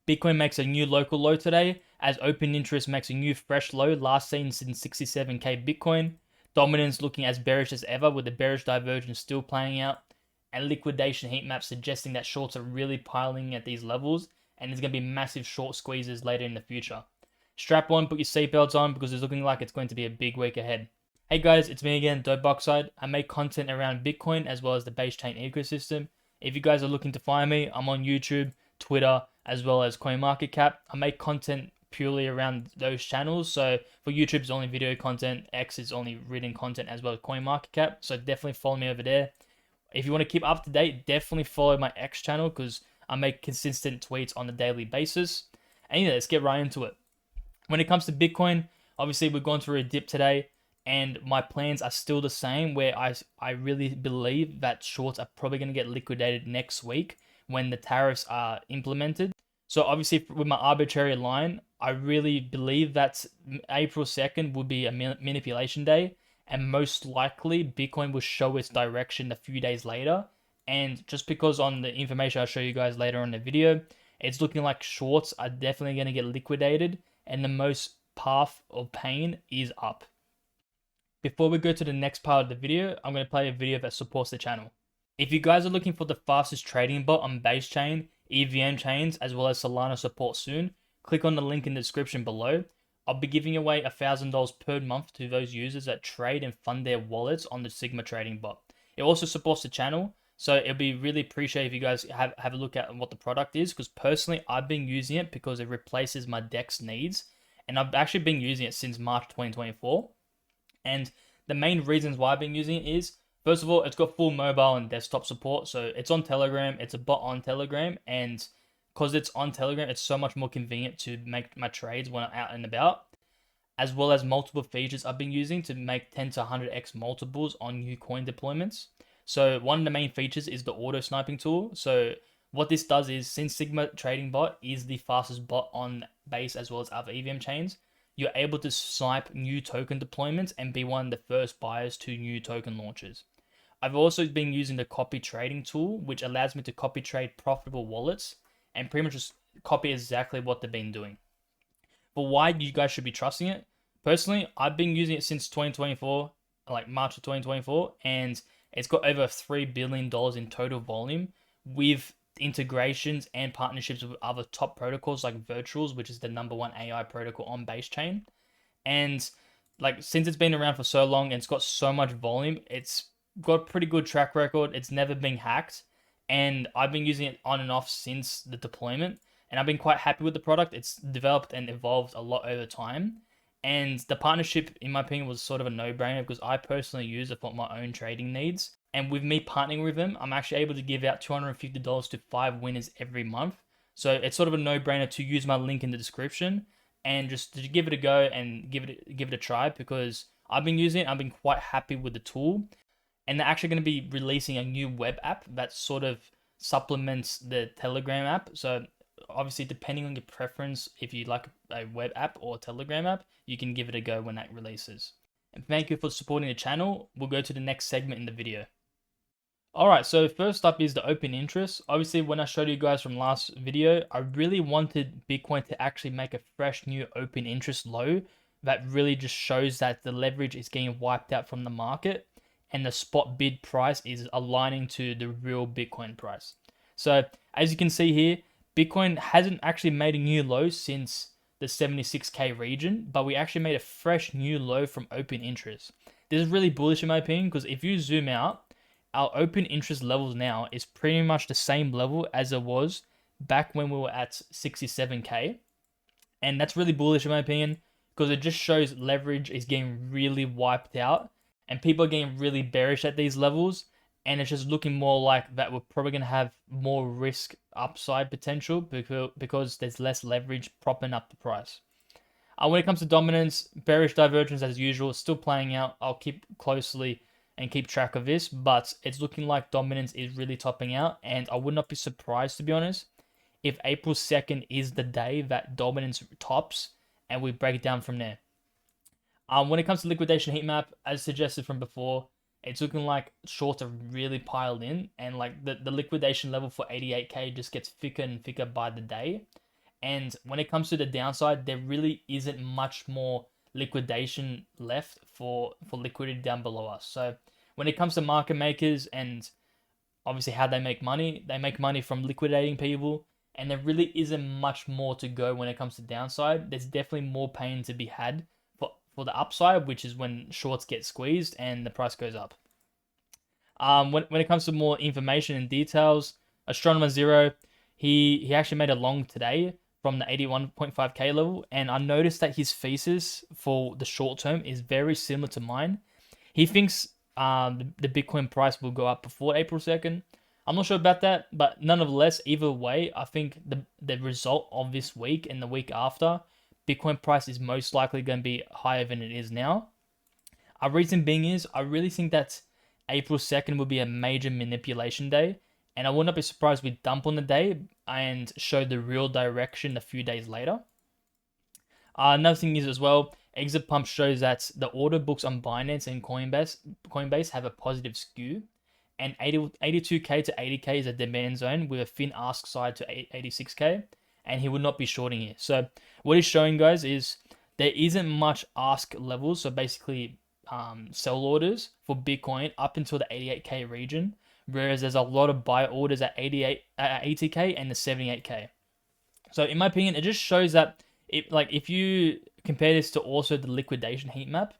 Bitcoin makes a new local low today, as open interest makes a new fresh low last seen since 67k Bitcoin. Dominance looking as bearish as ever, with the bearish divergence still playing out, and liquidation heat map suggesting that shorts are really piling at these levels, and there's going to be massive short squeezes later in the future. Strap on, put your seatbelts on, because it's looking like it's going to be a big week ahead. Hey guys, it's me again, Dope Oxide. I make content around Bitcoin as well as the base chain ecosystem. If you guys are looking to find me, I'm on YouTube, Twitter, as well as CoinMarketCap. I make content purely around those channels. So for YouTube, it's only video content. X is only written content as well as CoinMarketCap. So definitely follow me over there. If you want to keep up to date, definitely follow my X channel because I make consistent tweets on a daily basis. And yeah, let's get right into it. When it comes to Bitcoin, obviously we're going through a dip today, and my plans are still the same, where I really believe that shorts are probably going to get liquidated next week when the tariffs are implemented. So obviously with my arbitrary line, I really believe that April 2nd will be a manipulation day, and most likely Bitcoin will show its direction a few days later. And just because on the information I'll show you guys later in the video, it's looking like shorts are definitely going to get liquidated, and the most path of pain is up. Before we go to the next part of the video, I'm going to play a video that supports the channel. If you guys are looking for the fastest trading bot on base chain, EVM chains, as well as Solana support soon, click on the link in the description below. I'll be giving away $1,000 per month to those users that trade and fund their wallets on the Sigma trading bot. It also supports the channel, so it'll be really appreciated if you guys have a look at what the product is, because personally I've been using it because it replaces my DEX needs, and I've actually been using it since March 2024. And the main reasons why I've been using it is, first of all, it's got full mobile and desktop support. So it's on Telegram. It's a bot on Telegram. And because it's on Telegram, it's so much more convenient to make my trades when I'm out and about. As well as multiple features I've been using to make 10 to 100x multiples on new coin deployments. So one of the main features is the auto sniping tool. So what this does is, since Sigma Trading Bot is the fastest bot on Base as well as other EVM chains, you're able to snipe new token deployments and be one of the first buyers to new token launches. I've also been using the copy trading tool, which allows me to copy trade profitable wallets and pretty much just copy exactly what they've been doing. But why you guys should be trusting it? Personally, I've been using it since 2024, like March of 2024, and it's got over $3 billion in total volume with integrations and partnerships with other top protocols like Virtuals, which is the #1 AI protocol on base chain. And like, since it's been around for so long and it's got so much volume, it's got a pretty good track record. It's never been hacked, and I've been using it on and off since the deployment, and I've been quite happy with the product. It's developed and evolved a lot over time, and the partnership, in my opinion, was sort of a no-brainer because I personally use it for my own trading needs. And with me partnering with them, I'm actually able to give out $250 to 5 winners every month. So it's sort of a no-brainer to use my link in the description and just to give it a go and give it a try, because I've been using it. I've been quite happy with the tool, and they're actually going to be releasing a new web app that sort of supplements the Telegram app. So obviously, depending on your preference, if you like a web app or a Telegram app, you can give it a go when that releases. And thank you for supporting the channel. We'll go to the next segment in the video. Alright, so first up is the open interest. Obviously, when I showed you guys from last video, I really wanted Bitcoin to actually make a fresh new open interest low that really just shows that the leverage is getting wiped out from the market and the spot bid price is aligning to the real Bitcoin price. So as you can see here, Bitcoin hasn't actually made a new low since the 76k region, but we actually made a fresh new low from open interest. This is really bullish in my opinion, because if you zoom out, our open interest levels now is pretty much the same level as it was back when we were at 67k. And that's really bullish in my opinion, because it just shows leverage is getting really wiped out and people are getting really bearish at these levels. And it's just looking more like that we're probably going to have more risk upside potential because there's less leverage propping up the price. When it comes to dominance, bearish divergence as usual, still playing out. I'll keep closely and keep track of this, but it's looking like dominance is really topping out, and I would not be surprised, to be honest, if April 2nd is the day that dominance tops and we break it down from there. When it comes to liquidation heat map, as suggested from before, it's looking like shorts are really piled in, and like the liquidation level for 88k just gets thicker and thicker by the day. And when it comes to the downside, there really isn't much more liquidation left for liquidity down below us. So when it comes to market makers and obviously how they make money from liquidating people, and there really isn't much more to go when it comes to downside. There's definitely more pain to be had for the upside, which is when shorts get squeezed and the price goes up. When it comes to more information and details, Astronomer Zero, he actually made a long today from the 81.5k level, and I noticed that his thesis for the short term is very similar to mine. He thinks the Bitcoin price will go up before April 2nd. I'm not sure about that, but nonetheless, either way, I think the result of this week and the week after, Bitcoin price is most likely going to be higher than it is now. Our reason being is I really think that April 2nd will be a major manipulation day, and I would not be surprised we dump on the day and show the real direction a few days later. Another thing is as well, exit pump shows that the order books on Binance and Coinbase have a positive skew, and 82k to 80k is a demand zone with a thin ask side to 86k, and he would not be shorting here. So what he's showing, guys, is there isn't much ask levels. So basically, sell orders for Bitcoin up until the 88k region, whereas there's a lot of buy orders at 80k and the 78k. So in my opinion, it just shows that if you compare this to also the liquidation heat map,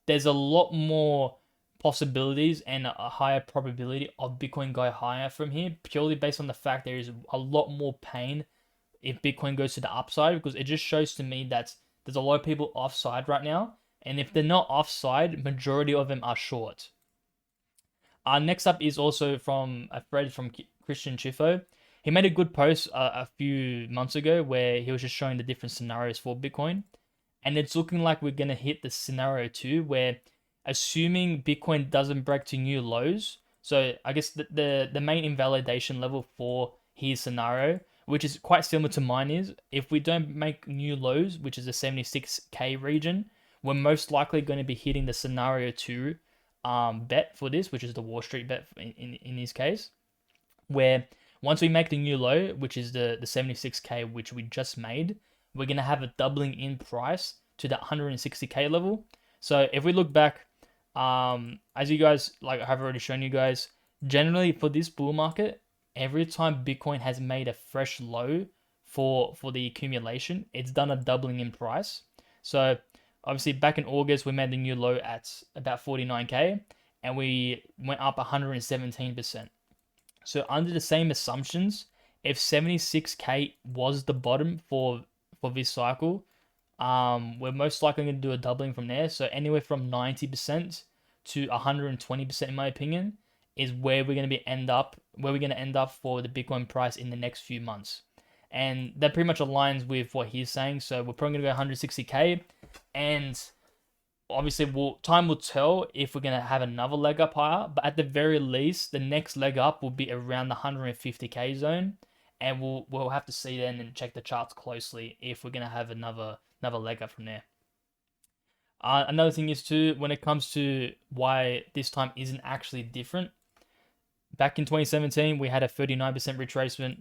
there's a lot more possibilities and a higher probability of Bitcoin go higher from here, purely based on the fact there is a lot more pain if Bitcoin goes to the upside, because it just shows to me that there's a lot of people offside right now, and if they're not offside, majority of them are short. Next up is also from a thread from Christian Chifo. He made a good post a few months ago where he was just showing the different scenarios for Bitcoin, and it's looking like we're gonna hit the scenario 2 where, assuming Bitcoin doesn't break to new lows. So I guess the main invalidation level for his scenario, which is quite similar to mine, is if we don't make new lows, which is the 76k region, we're most likely going to be hitting the scenario 2 bet for this, which is the Wall Street bet in this case, where once we make the new low, which is the 76k, which we just made, we're going to have a doubling in price to that 160k level. So if we look back, as you guys, like I've already shown you guys, generally for this bull market, every time Bitcoin has made a fresh low for the accumulation, it's done a doubling in price. So obviously back in August, we made the new low at about 49k, and we went up 117%. So under the same assumptions, if 76k was the bottom for this cycle, we're most likely going to do a doubling from there. So anywhere from 90% to 120%, in my opinion, is where we're going to end up for the Bitcoin price in the next few months. And that pretty much aligns with what he's saying. So we're probably going to go 160k, and obviously time will tell if we're going to have another leg up higher, but at the very least, the next leg up will be around the 150k zone, and we'll have to see then and check the charts closely if we're going to have another leg up from there. Another thing is too, when it comes to why this time isn't actually different, back in 2017, we had a 39% retracement.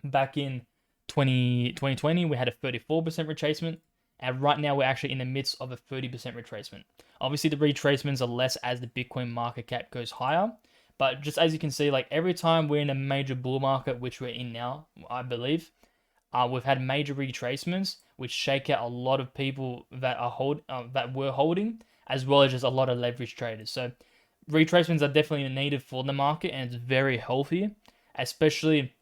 Back in 2020, we had a 34% retracement. And right now, we're actually in the midst of a 30% retracement. Obviously, the retracements are less as the Bitcoin market cap goes higher. But just as you can see, like every time we're in a major bull market, which we're in now, I believe, we've had major retracements, which shake out a lot of people that were holding, as well as just a lot of leverage traders. So retracements are definitely needed for the market, and it's very healthy, especially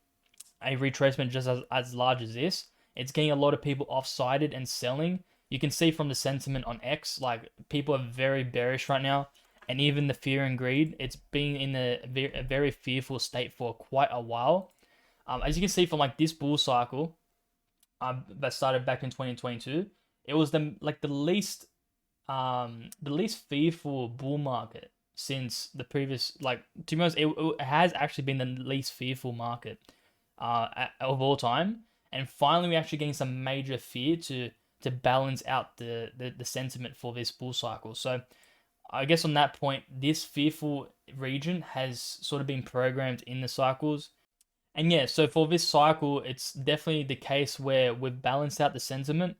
a retracement just as large as this. It's getting a lot of people off-sided and selling. You can see from the sentiment on X, like people are very bearish right now, and even the fear and greed, it's been in a very fearful state for quite a while. As you can see from like this bull cycle that started back in 2022, it was the least fearful bull market since the previous, like, to be honest, it has actually been the least fearful market of all time. And finally, we're actually getting some major fear to balance out the sentiment for this bull cycle. So I guess on that point, this fearful region has sort of been programmed in the cycles. And yeah, so for this cycle, it's definitely the case where we've balanced out the sentiment.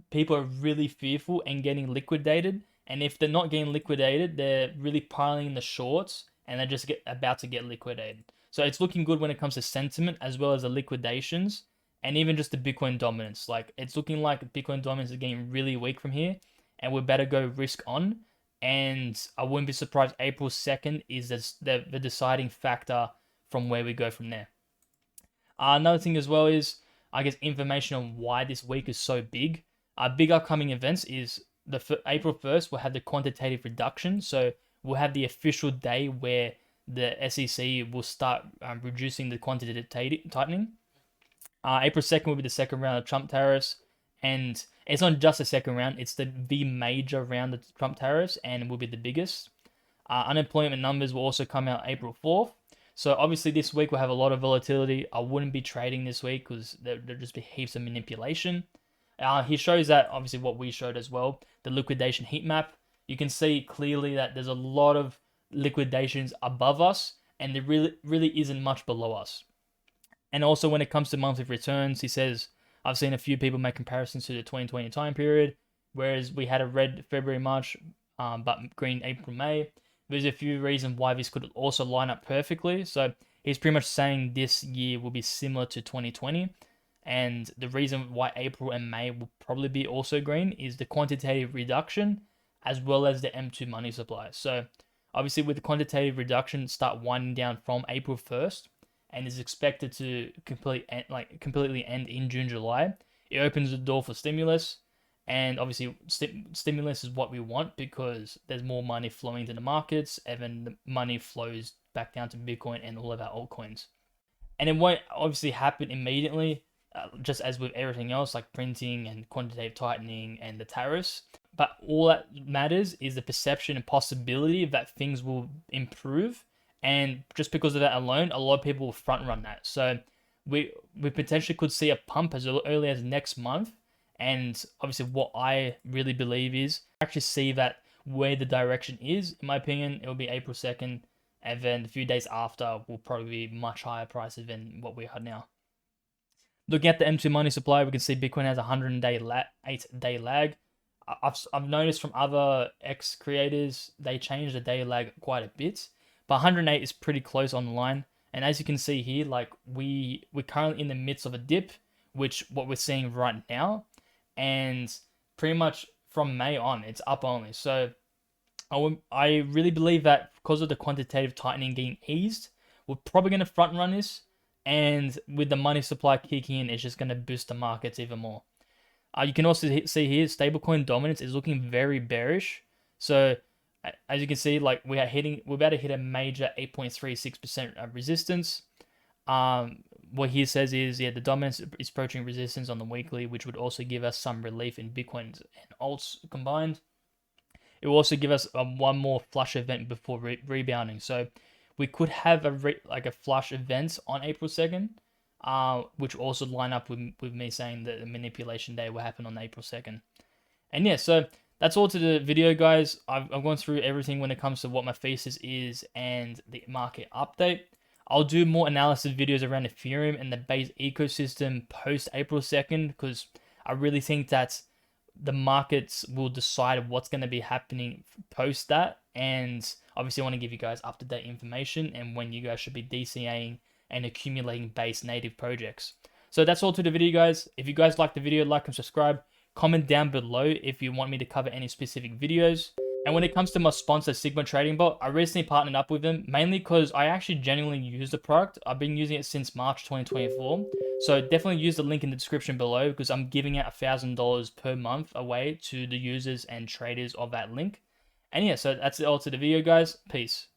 People are really fearful and getting liquidated. And if they're not getting liquidated, they're really piling in the shorts and they're just about to get liquidated. So it's looking good when it comes to sentiment as well as the liquidations and even just the Bitcoin dominance. Like it's looking like Bitcoin dominance is getting really weak from here and we better go risk on. And I wouldn't be surprised April 2nd is the deciding factor from where we go from there. Another thing as well is, I guess, information on why this week is so big. Big upcoming events is April 1st, we'll have the quantitative reduction. So we'll have the official day where the SEC will start reducing the quantitative tightening. April 2nd will be the second round of Trump tariffs. And it's not just the second round, it's the major round of Trump tariffs and it will be the biggest. Unemployment numbers will also come out April 4th. So obviously this week we'll have a lot of volatility. I wouldn't be trading this week because there'll just be heaps of manipulation. He shows that obviously what we showed as well, the liquidation heat map. You can see clearly that there's a lot of liquidations above us and there really isn't much below us. And also when it comes to monthly returns, he says, I've seen a few people make comparisons to the 2020 time period, whereas we had a red February, March, but green April, May. There's a few reasons why this could also line up perfectly. So he's pretty much saying this year will be similar to 2020. And the reason why April and May will probably be also green is the quantitative reduction as well as the M2 money supply. So obviously with the quantitative reduction start winding down from April 1st and is expected to completely end in June, July, it opens the door for stimulus. And obviously, stimulus is what we want because there's more money flowing to the markets, and then the money flows back down to Bitcoin and all of our altcoins. And it won't obviously happen immediately, just as with everything else, like printing and quantitative tightening and the tariffs. But all that matters is the perception and possibility that things will improve. And just because of that alone, a lot of people will front run that. So we potentially could see a pump as early as next month. And obviously what I really believe is actually see that where the direction is, in my opinion, it will be April 2nd. And then a few days after will probably be much higher prices than what we are now. Looking at the M2 money supply, we can see Bitcoin has a 108-day lag. I've noticed from other X creators, they changed the day lag quite a bit. But 108 is pretty close on the line. And as you can see here, like we're currently in the midst of a dip, which what we're seeing right now. And pretty much from May on, it's up only. So I really believe that because of the quantitative tightening getting eased, we're probably going to front run this. And with the money supply kicking in, it's just going to boost the markets even more. You can also see here, stablecoin dominance is looking very bearish. So as you can see, like we're about to hit a major 8.36% resistance. What he says is, yeah, the dominance is approaching resistance on the weekly, which would also give us some relief in Bitcoin and alts combined. It will also give us one more flush event before rebounding. So we could have a flush event on April 2nd, which will also line up with me saying that the manipulation day will happen on April 2nd. And yeah, so that's all to the video, guys. I've gone through everything when it comes to what my thesis is and the market update. I'll do more analysis videos around Ethereum and the base ecosystem post April 2nd because I really think that the markets will decide what's going to be happening post that. And obviously I want to give you guys up-to-date information and when you guys should be DCAing and accumulating base native projects. So that's all to the video, guys. If you guys like the video, like and subscribe. Comment down below if you want me to cover any specific videos. And when it comes to my sponsor, Sigma Trading Bot, I recently partnered up with them, mainly because I actually genuinely use the product. I've been using it since March 2024. So definitely use the link in the description below because I'm giving out $1,000 per month away to the users and traders of that link. And yeah, so that's all to the video, guys. Peace.